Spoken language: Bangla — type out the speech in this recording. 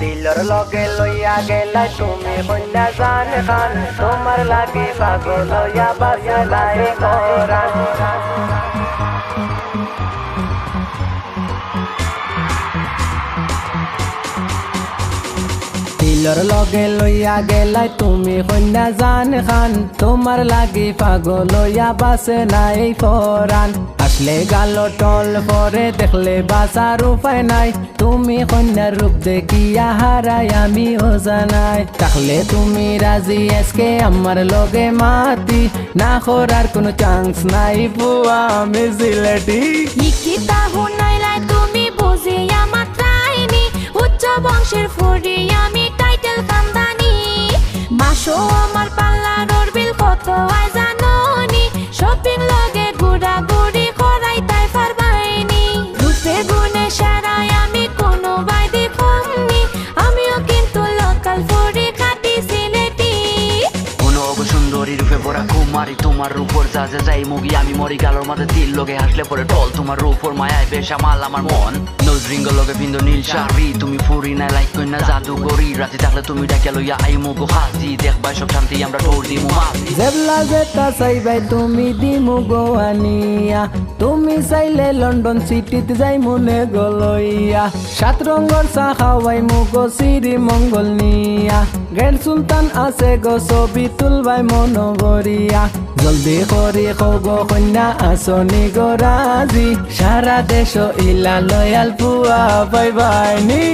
দিলর লগে লইয়া গেলা তুমি কন্যা জান খান তোমার লাগি পাগল হইয়া বাসলাই কোরআন দিলর লগে লইয়া গেলা তুমি কন্যা জান খান তোমার লাগি পাগল হইয়া বাসে নাই কোরআন আসলে গাল টল পরে দেখলে বাঁচার উপায় নাই তুমি কন্যার রূপ দেখিয়া হারাই আমি জানাই তাহলে তুমি রাজি আজকে আমার লগে মাতি না করার কোনো চান্স নাই বুয়া আমি জিলেটি লিখিতা হুনাইলাই তুমি বুঝিয়া মাত্রাইনি উচ্চ বংশের ফুরি আমি টাইটেল খানদানি মাসো আমার পাল্লার বিল কত আয় জানোনি শপিং লগে ঘুরা ঘুরি করাই তাই পারবাইনি রূপে গুণে সারাই আমি কোনো বাইদি কমনি আমিও কিন্তু লোকাল ফুরি খাটি সিলেটি কোনো সুন্দরী রূপে ভরা কুমারী তোমার উপর যা যা যাই মুগি আমি মরি গালোর মাঝে তিল লোকে হাসলে পরে টল তোমার উপর মায়ায় বেশ মাল আমার মন নজরিঙ্গ লোকে বিন্দু নীল শাড়ি তুমি ফুরি না লাইক কই না জাদু করি রাতে থাকলে তুমি ডাকে লইয়া আই মুগো হাজি দেখবাই সব শান্তি আমরা টোর দিমু মাঝি জেবলা যেটা চাইবাই তুমি দিমু গোয়ানিয়া তুমি চাইলে লন্ডন সিটিতে যাই মনে গলইয়া সাত রঙর চা খাওয়াই মুগো শ্রী মঙ্গল নিয়া গ্র্যান্ড সুলতান আছে গো ছবি তুলবাই মন গরিয়া জলদি করি গো কন্যা আসনি গো রাজি সারা দেশ ইলা লয়াল পুয়া বাই বাই নি